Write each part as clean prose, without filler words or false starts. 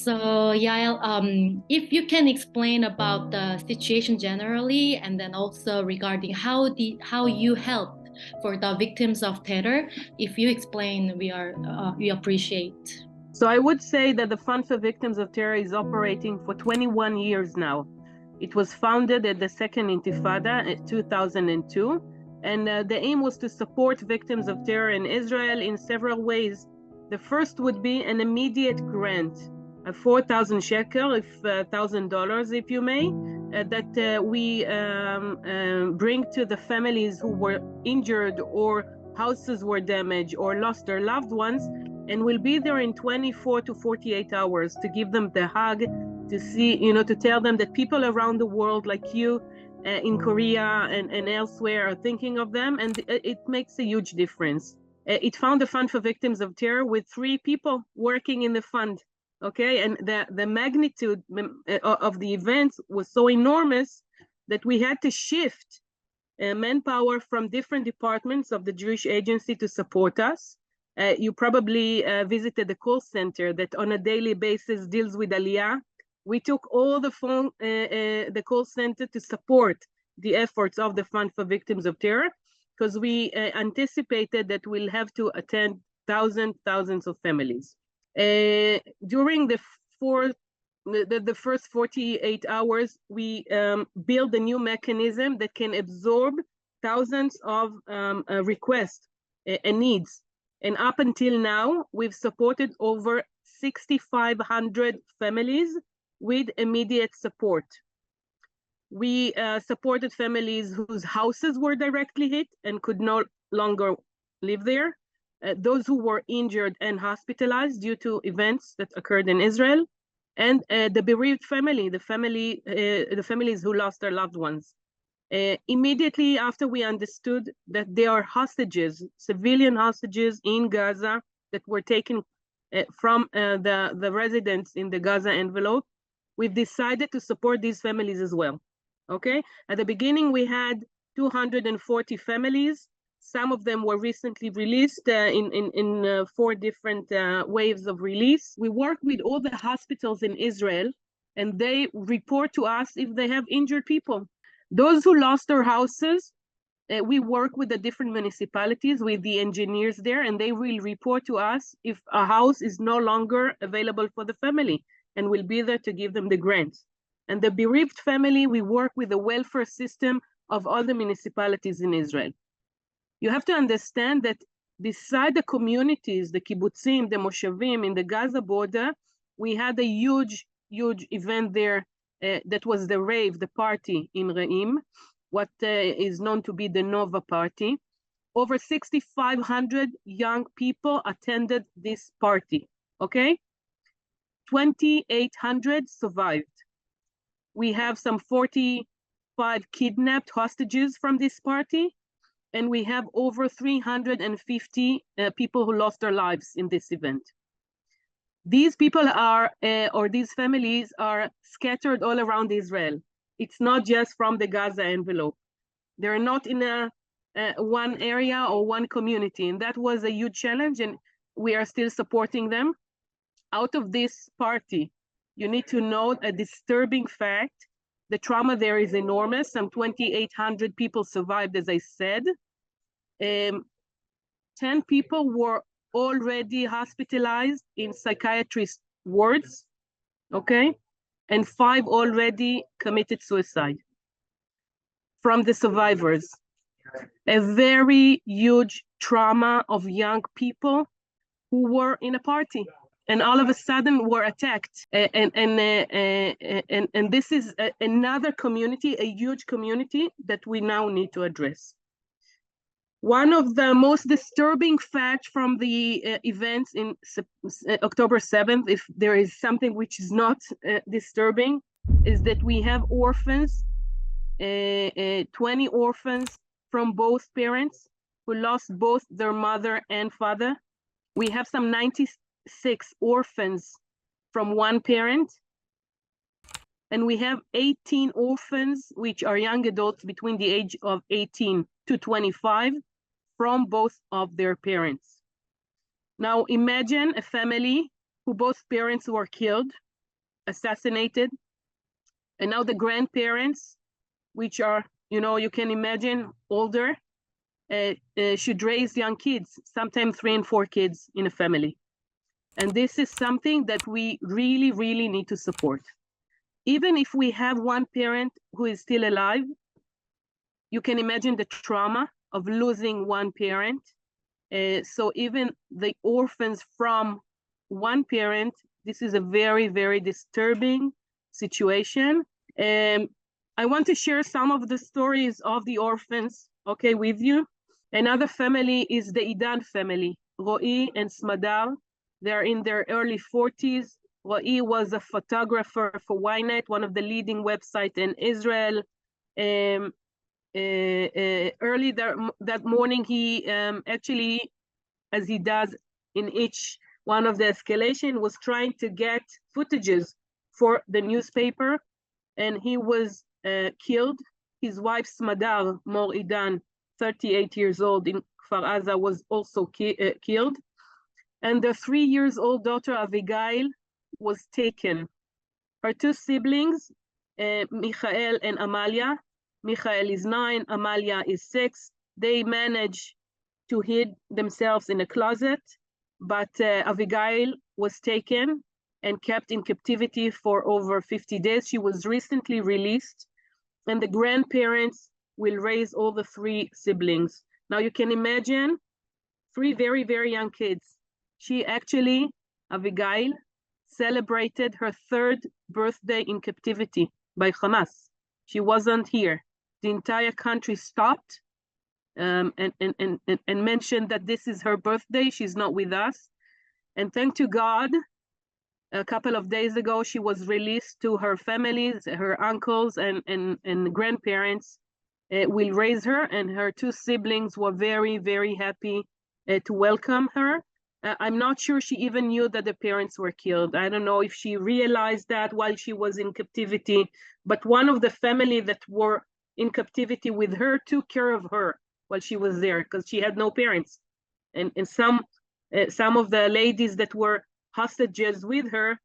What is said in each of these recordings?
So Yael, if you can explain about the situation generally, and then also regarding how you helped for the victims of terror, if you explain, we appreciate. So I would say that the Fund for Victims of Terror is operating for 21 years now. It was founded at the Second Intifada in 2002, and the aim was to support victims of terror in Israel in several ways. The first would be an immediate grant, a 4,000 shekel, $1,000, if you may, that we bring to the families who were injured or houses were damaged or lost their loved ones, and we'll be there in 24 to 48 hours to give them the hug, to see, to tell them that people around the world like you in Korea and elsewhere are thinking of them, and it makes a huge difference. It found a fund for victims of terror with 3 people working in the fund, okay? And the magnitude of the events was so enormous that we had to shift manpower from different departments of the jourdish agency to support us. You probably visited the call center that on a daily basis deals with Aliyah. We took all the call center to support the efforts of the Fund for Victims of Terror, because we anticipated that we'll have to attend thousands of families. During the first 48 hours, we built a new mechanism that can absorb thousands of requests and needs. And up until now, we've supported over 6,500 families with immediate support. We supported families whose houses were directly hit and could no longer live there, those who were injured and hospitalized due to events that occurred in Israel, and the bereaved family, the families who lost their loved ones. Immediately after we understood that there are hostages, civilian hostages in Gaza that were taken from the residents in the Gaza envelope, we've decided to support these families as well, okay? At the beginning, we had 240 families. Some of them were recently released in 4 different waves of release. We work with all the hospitals in Israel, and they report to us if they have injured people. Those who lost their houses, we work with the different municipalities, with the engineers there, and they will report to us if a house is no longer available for the family, and we'll be there to give them the grants. And the bereaved family, we work with the welfare system of all the municipalities in Israel. You have to understand that beside the communities, the kibbutzim, the moshavim in the Gaza border, we had a huge event there that was the rave, the party in Re'im, what is known to be the Nova party. Over 6,500 young people attended this party, okay? 2,800 survived. We have some 45 kidnapped hostages from this party, and we have over 350 people who lost their lives in this event. These people are, or these families are scattered all around Israel. It's not just from the Gaza envelope. They're not in one area or one community, and that was a huge challenge, and we are still supporting them. Out of this party, you need to know a disturbing fact. The trauma there is enormous. Some 2,800 people survived, as I said. 10 people were already hospitalized in psychiatrist wards, okay? And 5 already committed suicide from the survivors. A very huge trauma of young people who were in a party and all of a sudden were attacked. And this is another community, a huge community that we now need to address. One of the most disturbing facts from the events in October 7th, if there is something which is not disturbing, is that we have orphans, 20 orphans from both parents who lost both their mother and father. We have some 96 orphans from one parent. And we have 18 orphans, which are young adults between the age of 18 to 25, from both of their parents. Now imagine a family who both parents were killed, assassinated. And now the grandparents, which are, you can imagine, older, should raise young kids, sometimes 3 and 4 kids in a family. And this is something that we really, really need to support. Even if we have one parent who is still alive, you can imagine the trauma of losing one parent. So even the orphans from one parent, this is a very, very disturbing situation. I want to share some of the stories of the orphans, okay, with you. Another family is the Idan family, Ro'i and Smadar. They're in their early 40s. Ro'i was a photographer for Ynet, one of the leading websites in Israel. Early that morning, he actually, as he does in each one of the escalation, was trying to get footages for the newspaper, and he was killed. His wife, Smadar Mor Idan, 38 years old, in Kfar Aza, was also killed. And their 3-year-old daughter, Abigail, was taken. Her 2 siblings, Michael and Amalia. Michael is 9, Amalia is 6. They managed to hide themselves in a closet, but Abigail was taken and kept in captivity for over 50 days. She was recently released, and the grandparents will raise all the 3 siblings. Now you can imagine 3 very, very young kids. She actually, Abigail, celebrated her 3rd birthday in captivity by Hamas. She wasn't here. The entire country stopped and mentioned that this is her birthday. She's not with us. And thank to God, a couple of days ago, she was released to her families, her uncles and grandparents will raise her, and her 2 siblings were very, very happy to welcome her. I'm not sure she even knew that the parents were killed. I don't know if she realized that while she was in captivity, but one of the family that were in captivity with her took care of her while she was there, because she had no parents. And some of the ladies that were hostages with her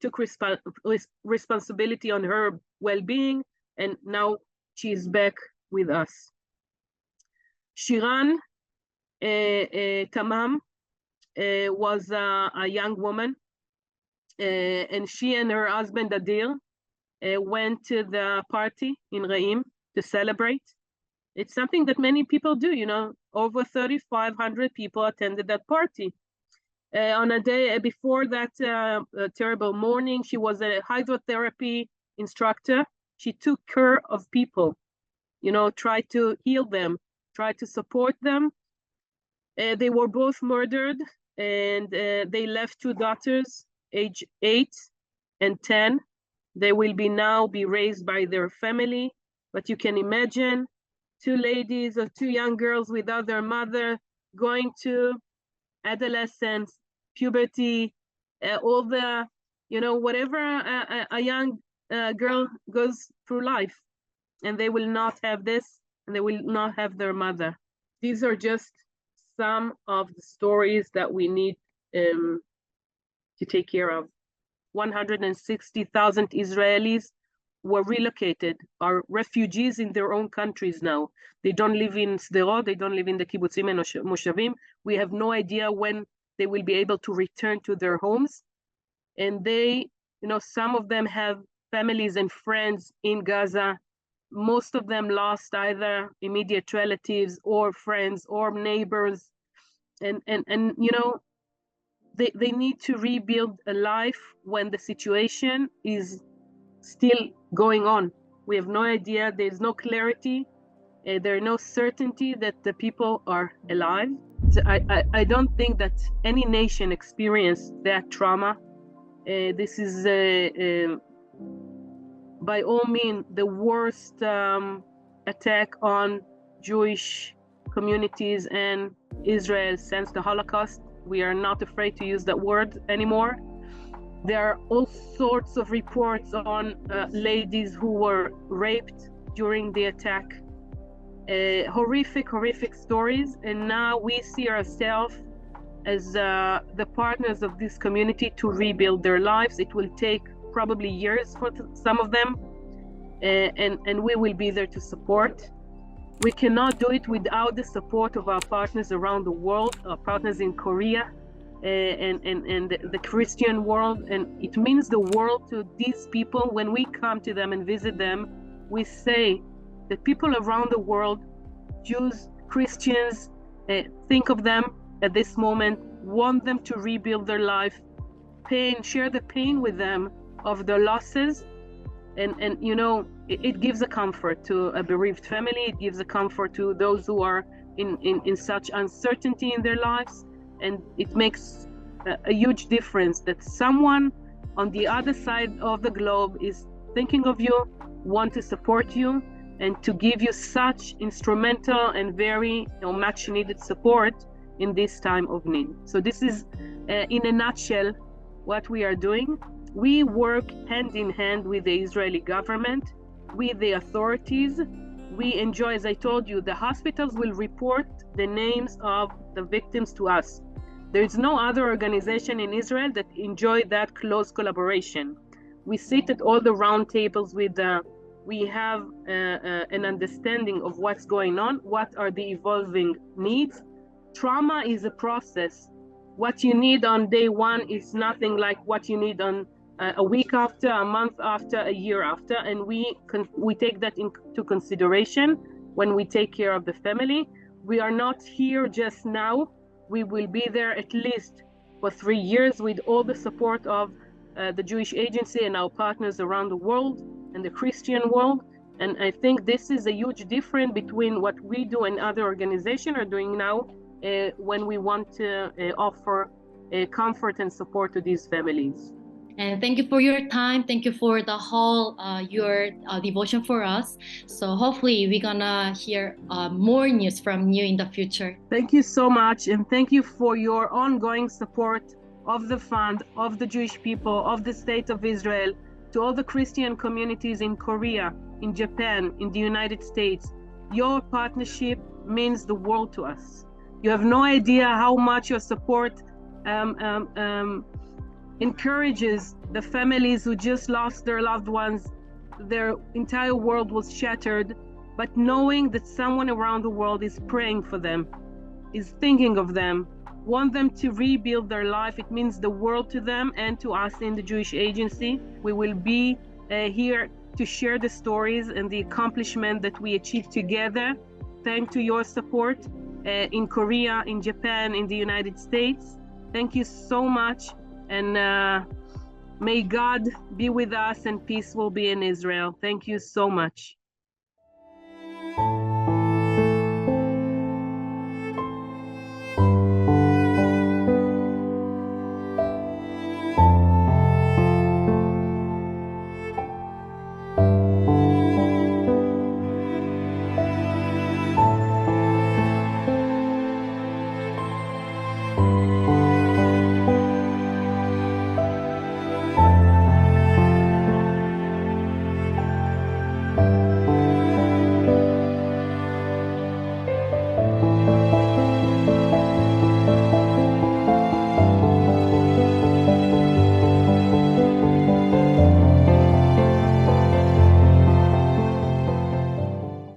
took responsibility on her well-being, and now she's back with us. Shiran Tamam was a young woman, and she and her husband Adil went to the party in Re'im to celebrate. It's something that many people do, over 3,500 people attended that party. On a day before that terrible morning, she was a hydrotherapy instructor. She took care of people, tried to heal them, tried to support them. They were both murdered, and they left 2 daughters, age 8 and 10. They will now be raised by their family. But you can imagine 2 ladies or 2 young girls without their mother going to adolescence, puberty, all the, whatever a young girl goes through life. And they will not have this, and they will not have their mother. These are just some of the stories that we need to take care of. 160,000 Israelis were relocated, are refugees in their own countries now. They don't live in Sderot, they don't live in the kibbutzim and moshavim. We have no idea when they will be able to return to their homes. And they, some of them have families and friends in Gaza. Most of them lost either immediate relatives or friends or neighbors. And they need to rebuild a life when the situation is still going on. We have no idea, there's no clarity, there's no certainty that the people are alive. So I don't think that any nation experienced that trauma. This is by all means the worst attack on Jewish communities and Israel since the Holocaust. We are not afraid to use that word anymore. There are all sorts of reports on ladies who were raped during the attack. Horrific stories. And now we see ourselves as the partners of this community to rebuild their lives. It will take probably years for some of them, and we will be there to support. We cannot do it without the support of our partners around the world, our partners in Korea, and the Christian world. And it means the world to these people. When we come to them and visit them, we say that people around the world, Jews, Christians, think of them at this moment, want them to rebuild their life, share the pain with them of their losses. And you know, it gives a comfort to a bereaved family. It gives a comfort to those who are in such uncertainty in their lives. And it makes a huge difference that someone on the other side of the globe is thinking of you, want to support you, and to give you such instrumental and very much needed support in this time of need. So this is, in a nutshell, what we are doing. We work hand in hand with the Israeli government, with the authorities. We enjoy, as I told you, the hospitals will report the names of the victims to us. There is no other organization in Israel that enjoy that close collaboration. We sit at all the round tables with we have an understanding of what's going on, what are the evolving needs. Trauma is a process. What you need on day one is nothing like what you need on a week after, a month after, a year after, and we take that into consideration when we take care of the family. We are not here just now. We will be there at least for 3 years with all the support of the JEWish Agency and our partners around the world and the Christian world. And I think this is a huge difference between what we do and other organizations are doing now when we want to offer comfort and support to these families. And thank you for your time. Thank you for the whole your devotion for us. So hopefully we're gonna hear more news from you in the future. Thank you so much, and thank you for your ongoing support of the fund, of the Jewish people, of the state of Israel, to all the Christian communities in Korea, in Japan, in the United States. Your partnership means the world to us. You have no idea how much your support encourages the families who just lost their loved ones. Their entire world was shattered, but knowing that someone around the world is praying for them, is thinking of them, want them to rebuild their life, it means the world to them and to us in the JEWish Agency. We will be here to share the stories and the accomplishment that we achieved together, thanks to your support in Korea, in Japan, in the United States. Thank you so much. And may God be with us and peace will be in Israel. Thank you so much.